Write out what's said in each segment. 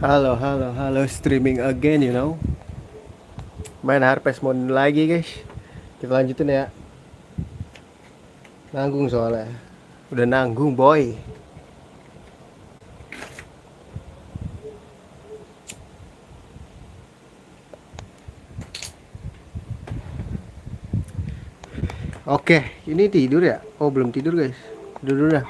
Halo, halo, halo, streaming again, Main Harvest Moon lagi, guys. Kita lanjutin ya. Nanggung soalnya. Udah nanggung, boy. Oke, ini tidur ya? Oh, belum tidur, guys. Tidur dulu dah.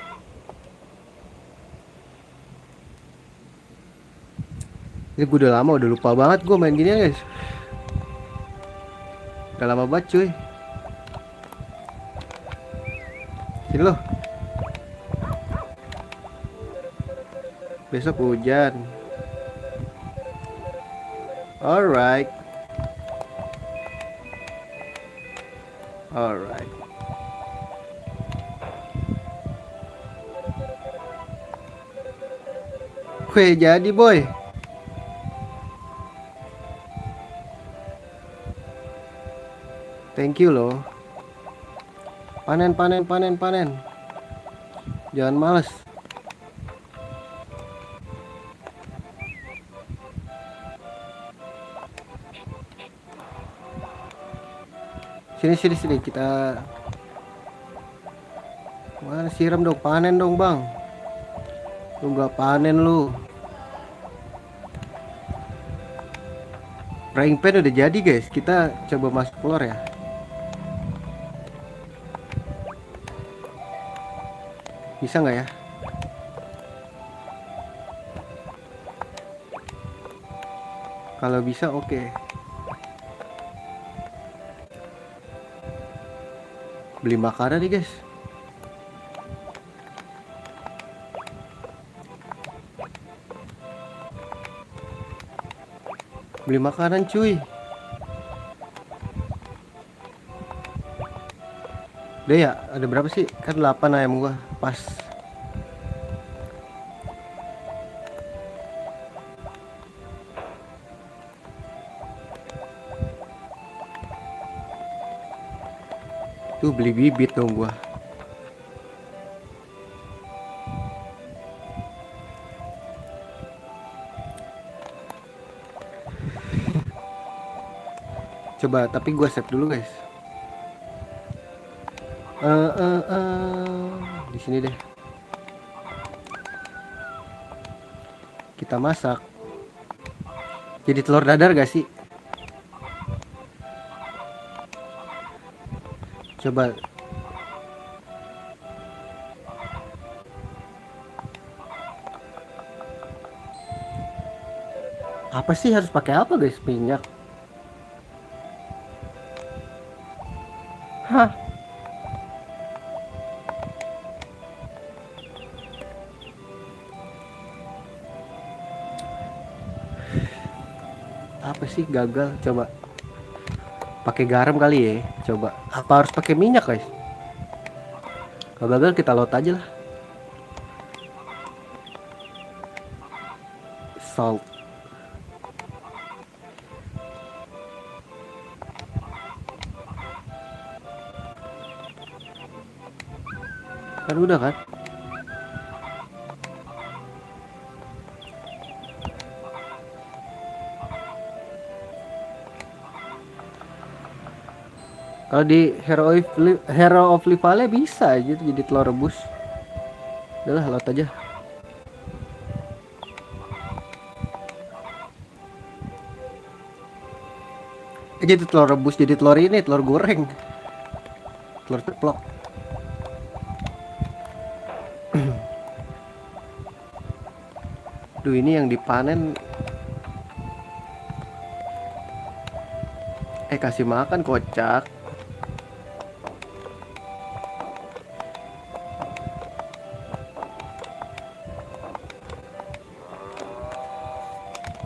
Ini gue udah lama, udah lupa banget gue main gini ya, guys. Udah lama banget, cuy. Sini loh. Besok hujan. Alright. Alright. Kue jadi, boy. Thank you loh. Panen, panen, panen, panen. Jangan males. Sini, sini, sini. Kita... Mana siram dong, panen dong, bang. Lu nggak panen lu. Frying pan udah jadi, guys. Kita coba masuk telur ya. Bisa nggak ya? Kalau bisa oke. Beli makanan nih, guys. Beli makanan, cuy. Udah ya, ada berapa sih? Kan 8 ayam gua. Pas. Tuh beli bibit dong gua. Coba, tapi gua save dulu, guys. Di sini deh. Kita masak. Jadi telur dadar gak sih? Coba. Apa sih harus pakai apa, guys? Minyak. Hah? Apa sih gagal? Coba. Pakai garam kali ya. Coba. Apa harus pakai minyak, guys? Kalau gagal kita lot aja lah. Salt. Kan udah kan? Kalau di Hero of Livale bisa aja jadi telur rebus. Udahlah, lot aja. Jadi telur rebus, jadi telur ini, telur goreng. Telur ceplok. Duh, ini yang dipanen. Kasih makan kocak.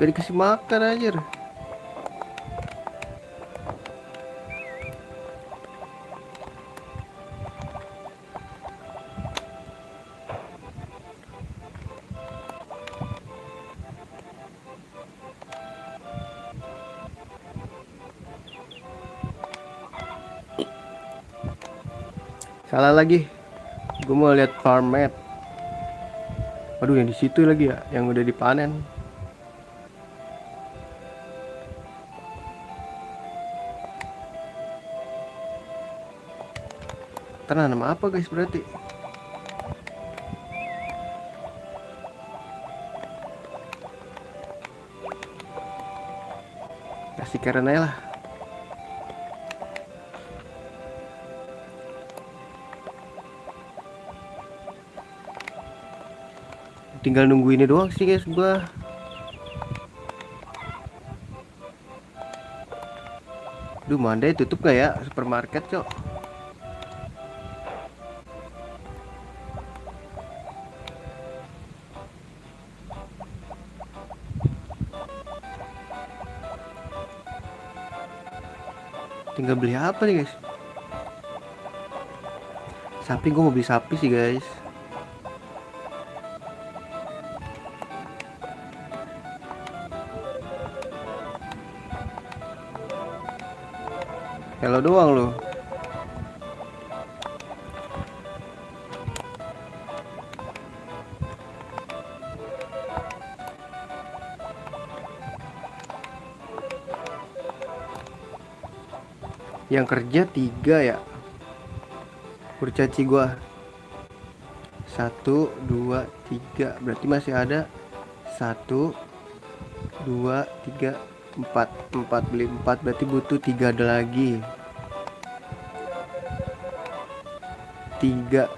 Gak dikasih makan aja. Salah lagi. Gue mau lihat farm map. Waduh, yang di situ lagi ya, yang udah dipanen. Tanam apa guys berarti? Kasih keren aja lah. Tinggal nunggu ini doang sih guys gua. Duh, Mandai tutup gak ya supermarket, cok? Tinggal beli apa nih guys? Sapi, gue mau beli sapi sih guys. Hello doang loh. Yang kerja 3 ya. Kurcaci gua 1, 2, 3. Berarti masih ada 1, 2, 3, 4. 4 beli 4 berarti butuh 3 ada lagi. 3.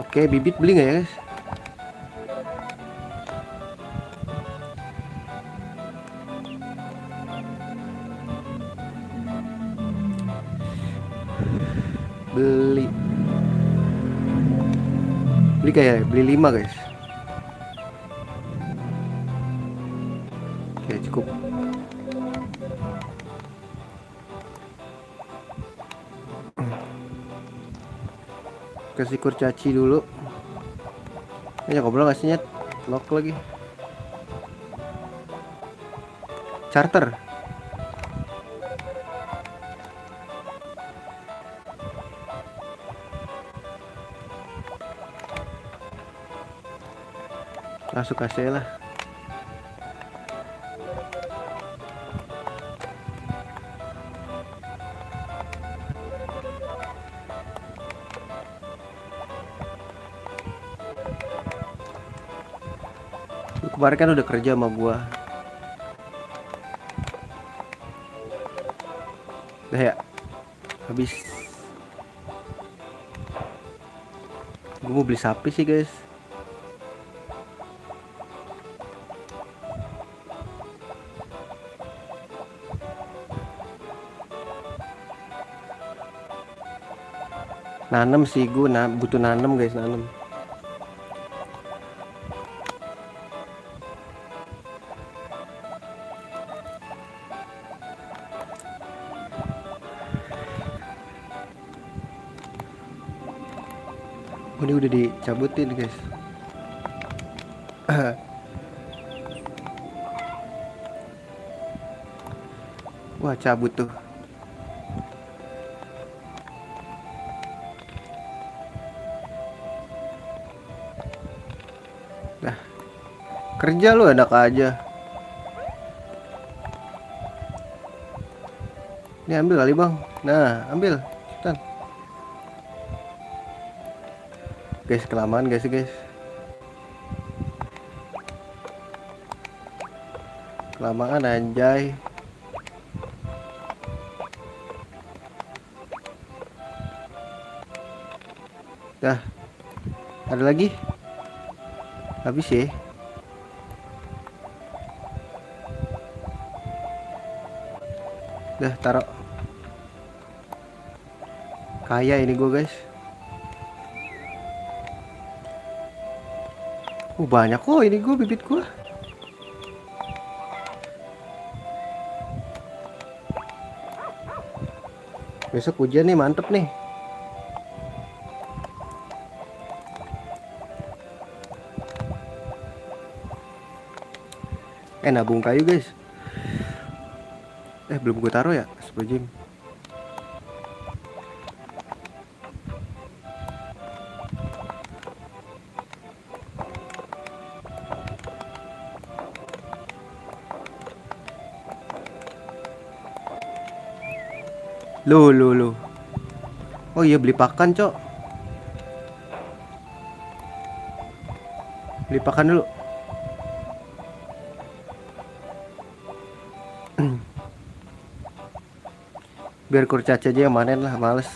Oke, bibit beli nggak ya guys? Beli kayak beli 5 guys. Oke, cukup. Kasih kurcaci dulu. Ya ngobrol ngasihnya lock lagi. Charter. Masuk kasih lah. Kemarin kan udah kerja sama gua. Udah ya. Habis. Gua mau beli sapi sih, guys. Nanem sih gua, butuh nanem, guys, nanem. Oh, ini udah dicabutin guys. Wah, cabut tuh. Nah, kerja lu enak aja. Ini ambil kali bang. Nah, ambil. Cepetan. Guys, kelamaan guys. Kelamaan anjay. Dah. Ada lagi? Habis ya. Dah, taruh. Kaya ini gue guys. Banyak kok ini gue bibit gue. Besok hujan nih, mantep nih. Nabung kayu guys. Belum gue taruh ya, sebelum. Loh. Oh iya, beli pakan, Cok. Beli pakan dulu. Biar kurcaci aja yang manen lah, males.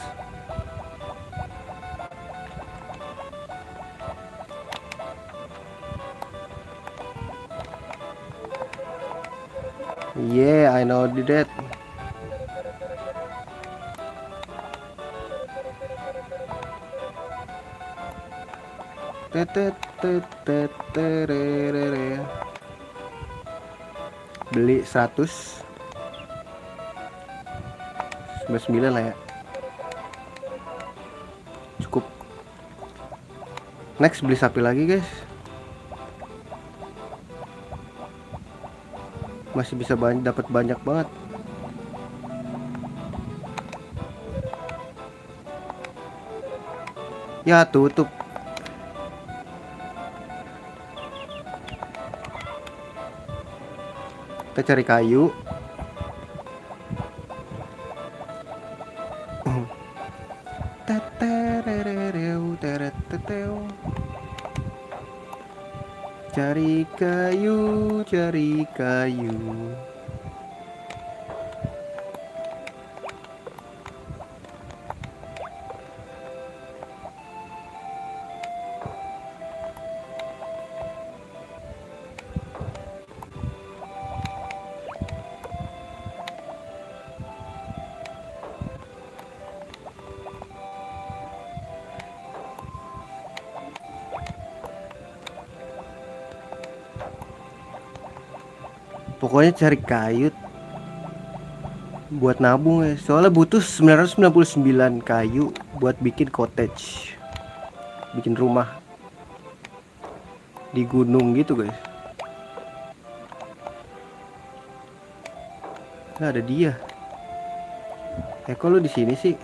Yeah, I know that. Beli 199 lah ya. Cukup. Next beli sapi lagi, guys. Masih bisa dapat banyak banget. Ya, tutup. Kita cari kayu. Cari kayu. Pokoknya cari kayu buat nabung ya. Soalnya butuh 999 kayu buat bikin cottage. Bikin rumah di gunung gitu, guys. Nah, ada dia. Kok lu di sini sih?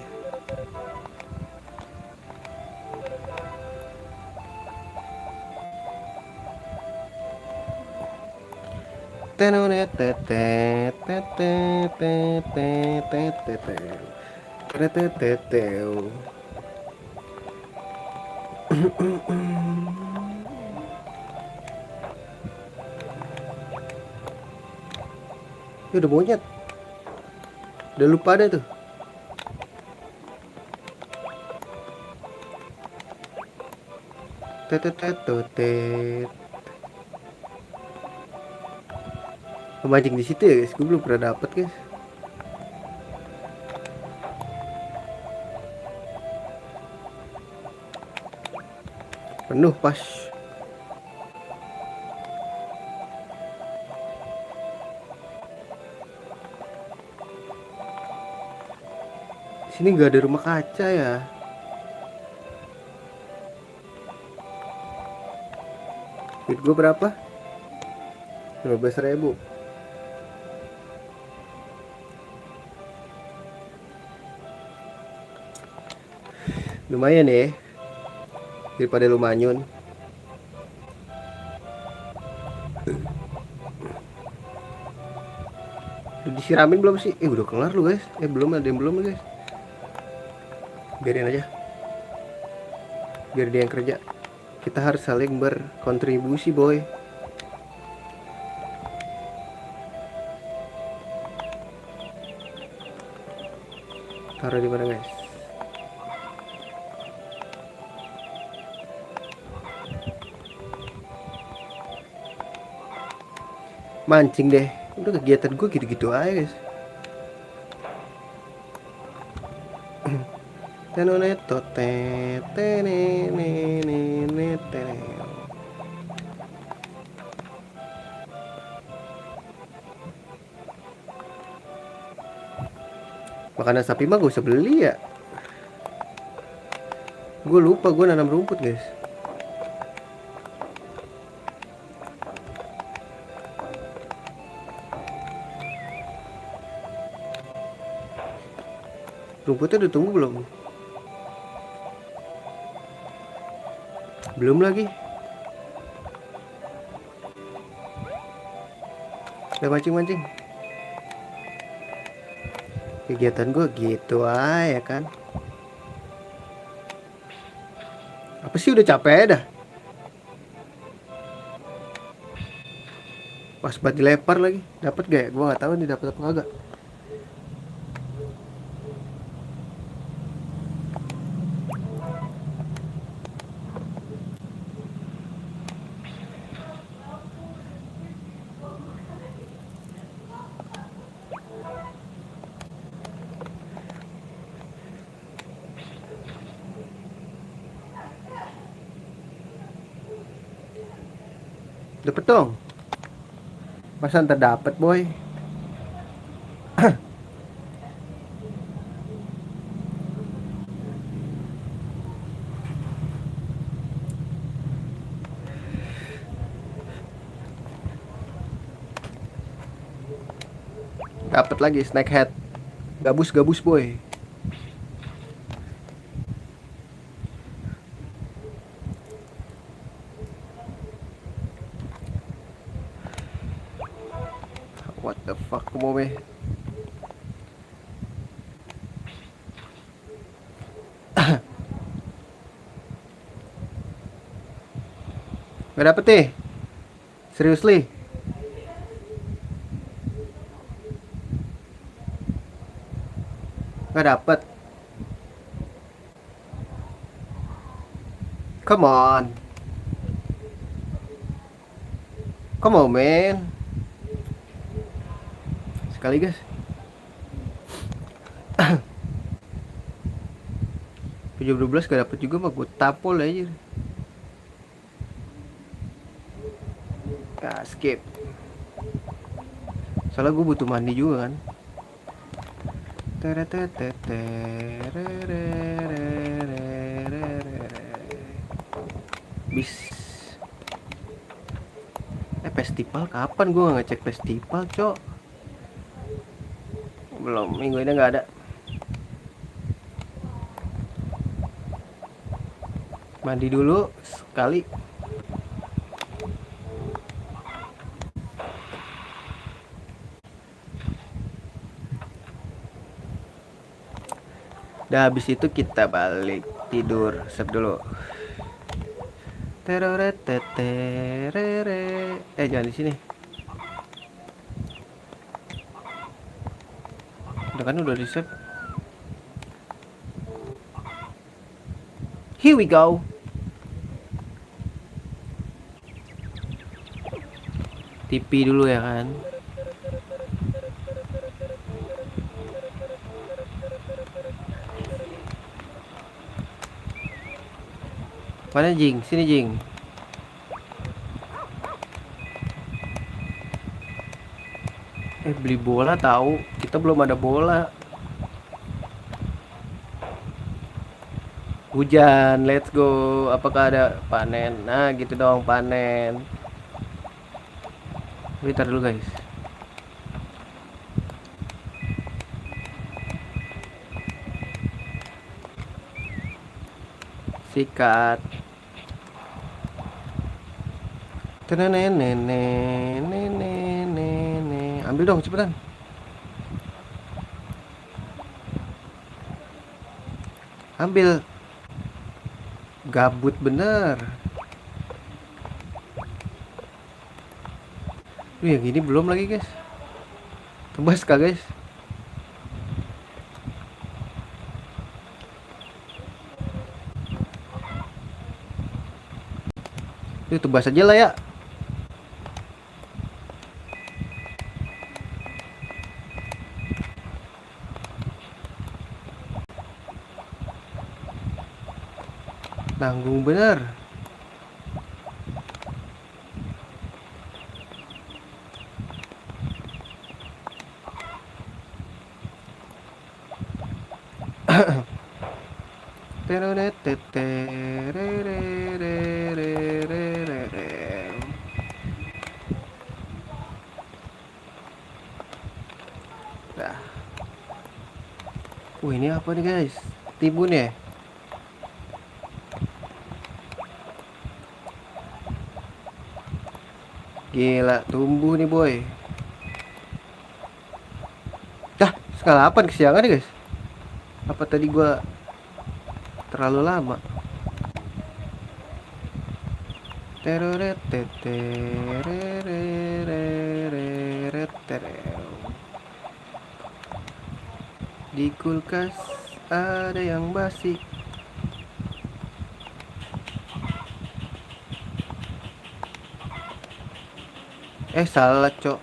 Udah monyet. Udah lupa deh tuh. Pemancing di situ ya, guys. Gue belum pernah dapet, guys. Penuh pas. Sini nggak ada rumah kaca ya. Duit gue berapa? 15.000. Lumayan ya, daripada lu manyun. Udah disiramin belum sih? Udah kelar lu, guys. Belum, ada yang belum, guys. Biarin aja, biar dia yang kerja. Kita harus saling berkontribusi, boy. Taruh di mana, guys? Mancing deh. Udah kegiatan gue gitu-gitu aja, guys. Makanan sapi mah gak usah beli ya. Gue lupa gue nanam rumput, guys. Rumputnya udah tumbuh belum? Belum lagi. Udah mancing. Kegiatan gue gitu aja kan. Apa sih, udah capek dah. Pas banget dilempar lagi. Dapat gak ya? Gue nggak tahu nih dapat apa kagak. Dapat dong. Masa ntar dapat boy. Dapat lagi snack head. Gabus gabus boy. What the fuck mo be? Gak dapet nih. Seriously. Gak dapet. Come on. Come on man. Sekali guys. 7-12 gak dapet juga mah gue tapol aja. Ya skip. Soalnya gue butuh mandi juga kan. Bis. Festival kapan? Gue gak ngecek festival cok. Belum, minggu ini gak ada. Mandi dulu sekali. Dah habis itu kita balik tidur, sep dulu. Jangan di sini. Udah kan, udah di save. Here we go. TV dulu ya kan. Mana Jing? Sini Jing. Beli bola tahu. Kita belum ada bola. Hujan, let's go. Apakah ada panen? Nah, gitu dong, panen. Bentar dulu guys. Sikat. Ambil dong cepetan. Ambil. Gabut bener. Yang gini belum lagi guys. Tebas kah guys? Tebas aja lah ya. Tanggung bener. Nah. Ini apa nih guys? Timun ya? Gila, tumbuh nih boy. Dah, Setengah 8 kesiangan nih guys. Apa tadi gua terlalu lama? Di kulkas ada yang basi. Salah cok.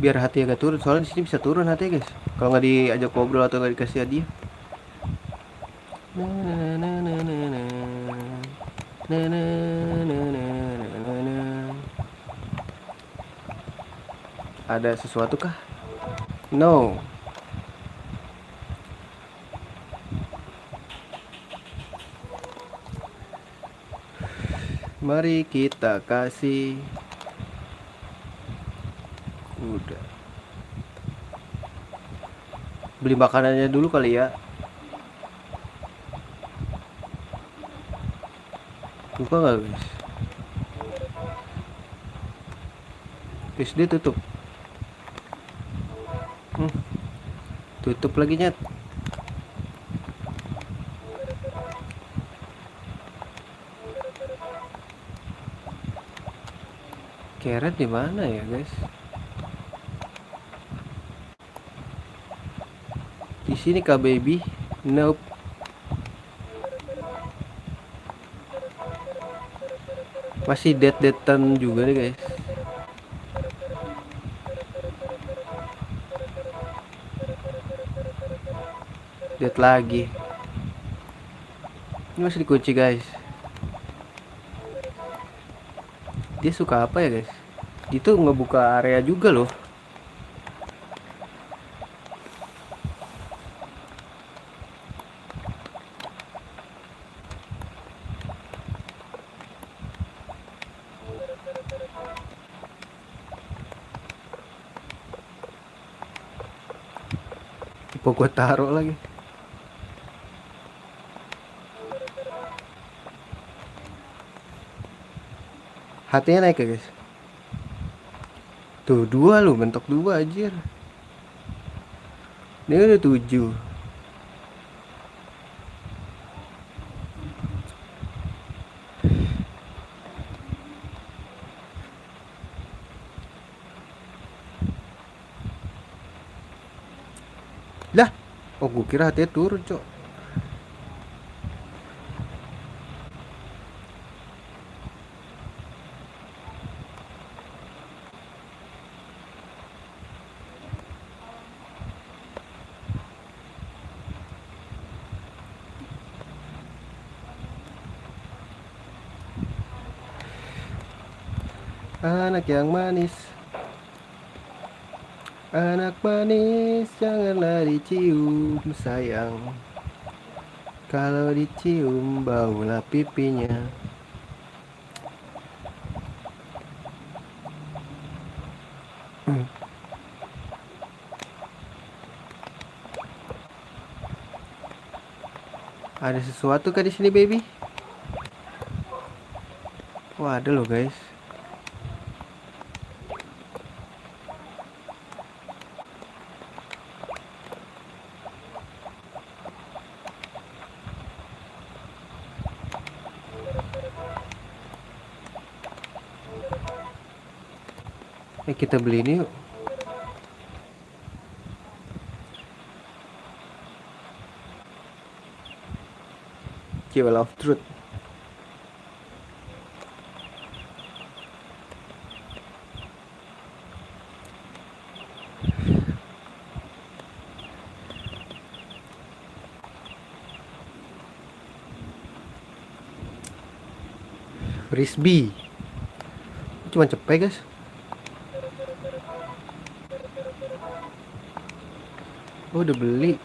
Biar hati agak turun, soalnya di sini bisa turun hati guys. Kalau nggak diajak ngobrol atau nggak dikasih hadiah. Ada sesuatu kah? No. Mari kita kasih. Udah. Beli makanannya dulu kali ya. Buka nggak guys? Guys dia tutup. Tutup lagi nyet. Carrot di mana ya guys? Di sini kah baby? Nope. Masih dead-deadan juga nih guys. Dead lagi. Ini masih dikunci guys. Dia suka apa ya guys? Dia tuh ngebuka area juga loh. Apa gua taruh lagi? Hatinya naik ya guys. Tuh 2 lu, mentok 2 anjir. Ini udah 7. Lah, oh gua kira hatinya turun cok. Anak yang manis, anak manis, janganlah dicium sayang. Kalau dicium baulah pipinya. Ada sesuatu kah di sini baby? Wah ada loh guys. Kita beli ini yuk. Jewel of Truth. Frisbee. Cuma cepet guys. Oh udah beli.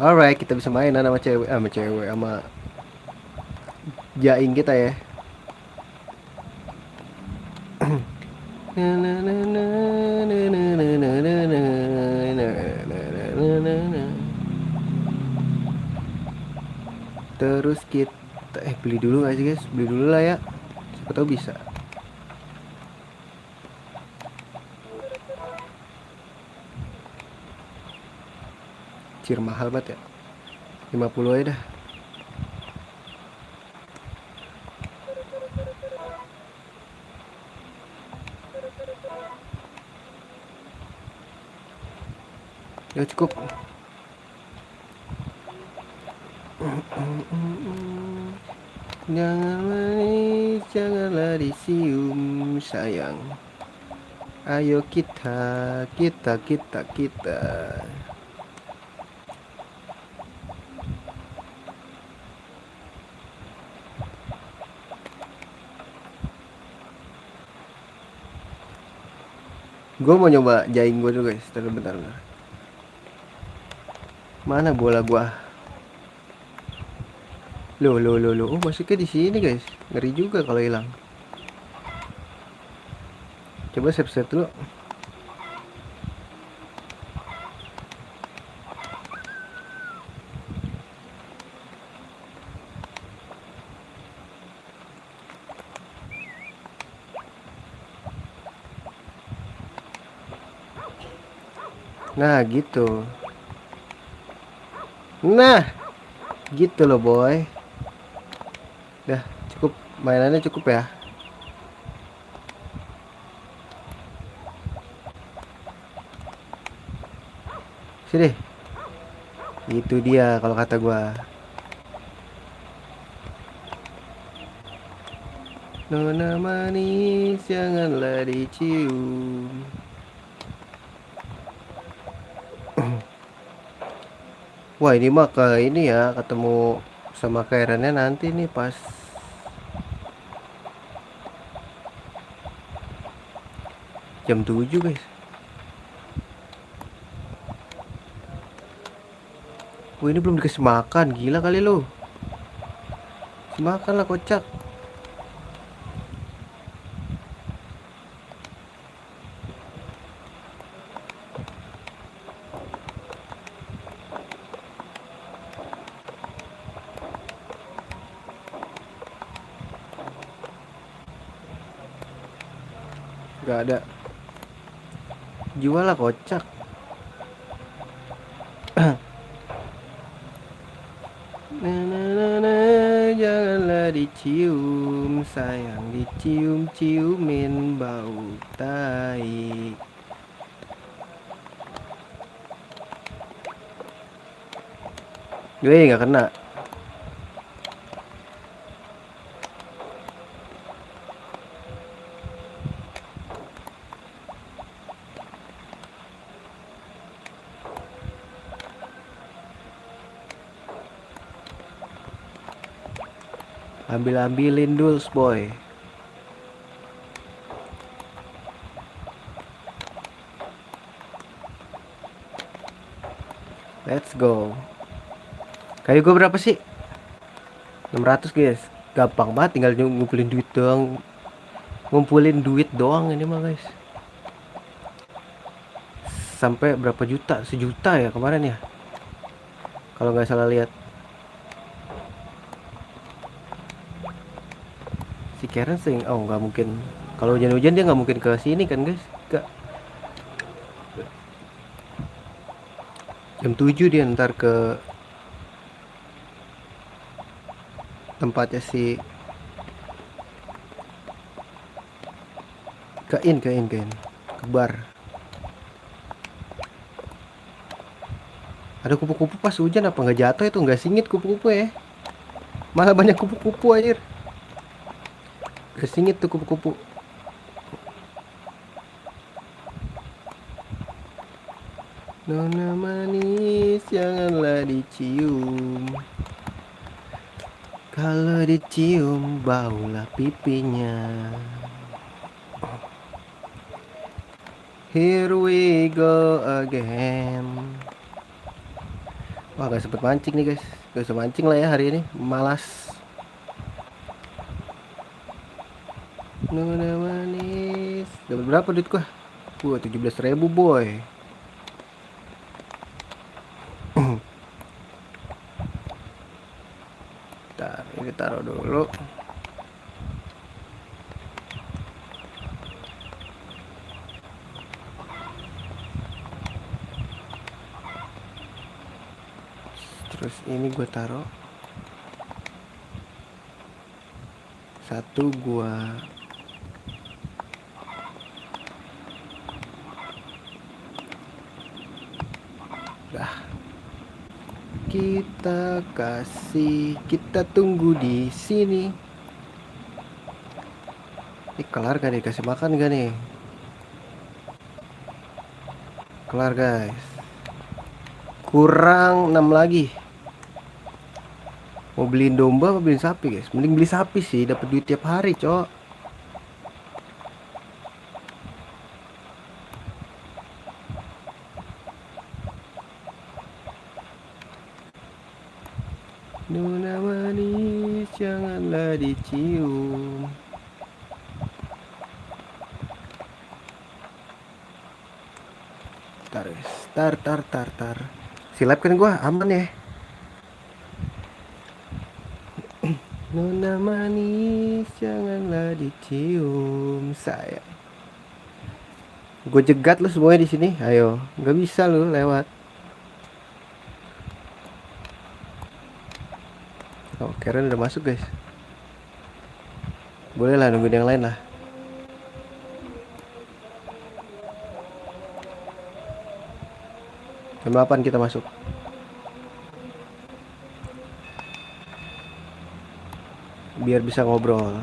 Alright, kita bisa main sama cewek, sama jaing kita ya. Terus Beli dulu gak sih guys? Beli dulu lah ya. Siapa tahu bisa. Cir mahal banget ya. 50 aja dah. Ya cukup. Jangan manis, janganlah disium sayang. Ayo kita. Gue mau nyoba jaing gue dulu guys. Bentar. Mana bola gua? Loh. Oh, masuknya di sini guys. Ngeri juga kalau hilang. Coba save dulu. Nah, gitu. Nah, gitu loh boy. Dah, cukup. Mainannya cukup ya. Sini. Itu dia kalau kata gua. Nona manis, janganlah dicium. Wah, ini mah ke ini ya, ketemu sama Kairannya nanti nih pas jam 7 guys. Wah, ini belum dikasih makan, gila kali lo. Kasih makan lah kocak. Gak ada. Jual lah kocak. Janganlah dicium sayang, dicium-ciumin bau tai. Gue nggak kena. Ambilin dulu boy. Let's go. Kayu gue berapa sih? 600 guys. Gampang banget, tinggal ngumpulin duit doang. Ini mah guys. Sampai berapa juta? Sejuta ya kemarin ya. Kalau nggak salah lihat. Si Karen sing, oh nggak mungkin. Kalau hujan-hujan dia nggak mungkin ke sini kan guys. Gak. Jam 7 dia ntar ke tempatnya si Kain ke bar. Ada kupu-kupu pas hujan, apa nggak jatuh itu? Nggak singit kupu-kupu ya, malah banyak kupu-kupu anjir. Nggak singit tuh kupu-kupu. Nona manis, janganlah dicium. Kalau dicium baulah pipinya. Here we go again. Wah, gak sempet mancing nih guys. Gak usah mancing lah ya hari ini, malas. Nona manis. Dapat berapa duit gua? 17.000 boy. Bentar. Ini taruh dulu. Terus ini gue taruh. Satu gua dah. Kita kasih, kita tunggu di sini. Ini kelar gak nih? Kasih makan gak nih? Kelar guys. Kurang 6 lagi. Mau beliin domba apa beliin sapi guys? Mending beli sapi sih, dapat duit tiap hari cok. Nona manis janganlah dicium. Tar. Silap kan gua aman ya. Nona manis janganlah dicium sayang. Gue jegat lu semuanya di sini. Ayo, nggak bisa lu lewat. Oh, Karen udah masuk guys. Boleh lah nungguin yang lain lah. Jam 8 kita masuk. Biar bisa ngobrol.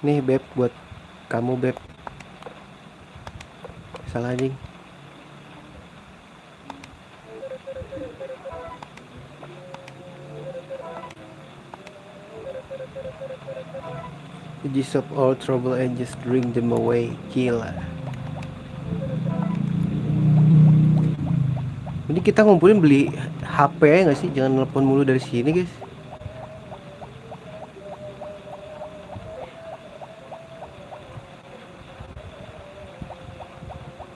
Nih beb, buat kamu beb. Salah anjing. The gist of all trouble and just bring them away. Gila. Ini kita ngumpulin beli HP ya nggak sih? Jangan telepon mulu dari sini guys.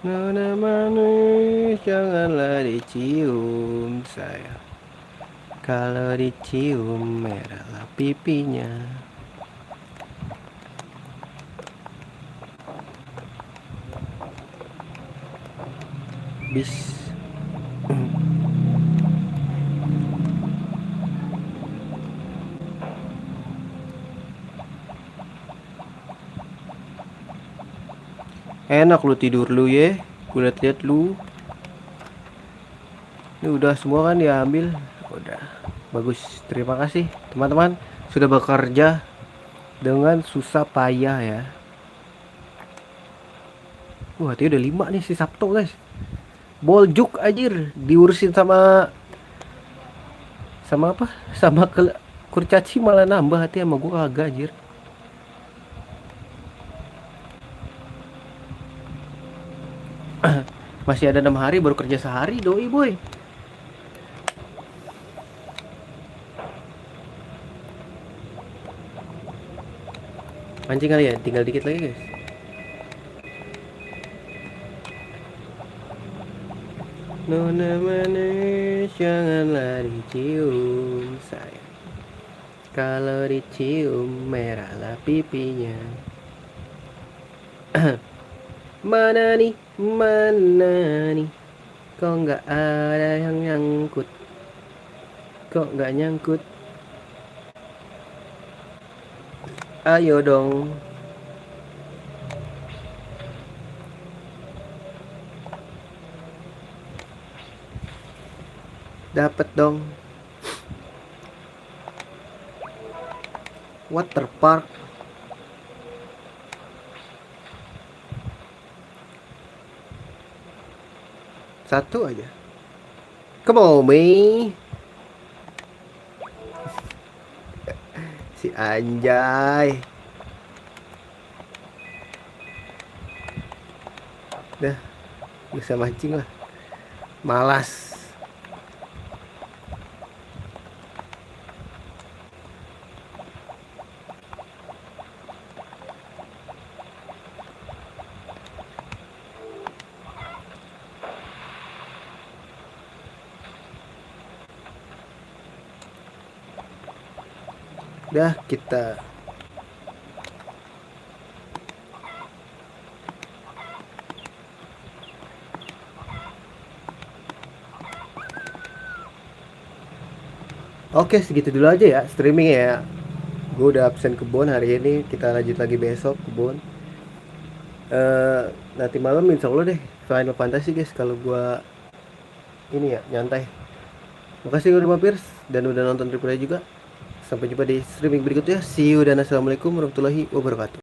Nona manis janganlah dicium sayang. Kalau dicium merahlah pipinya. Bis. Enak lu tidur lu ya. Gue liat-liat lu. Ini udah semua kan diambil. Udah. Bagus. Terima kasih teman-teman sudah bekerja dengan susah payah ya. Wah, tadi udah 5 nih si Sabtu guys. Boljuk anjir, diurusin sama apa? Sama kurcaci malah nambah hati sama gua kagak anjir. Masih ada 6 hari baru kerja sehari doi boy. Mancing kali ya, tinggal dikit lagi guys. Nona manis janganlah dicium sayang. Kalau dicium merahlah pipinya. Mana nih, kok nggak ada yang nyangkut, kok nggak nyangkut. Ayo dong. Dapat dong. Water park. Satu aja. Come on me. Si anjay. Dah, bisa mancing lah. Malas. Dah kita oke, segitu dulu aja ya streaming ya. Gue udah absen kebun hari ini, kita lanjut lagi besok kebun. Nanti malam insya Allah deh Final Fantasy guys, kalau gua ini ya nyantai. Makasih udah mampir dan udah nonton replay juga. Sampai jumpa di streaming berikutnya. See you dan assalamualaikum warahmatullahi wabarakatuh.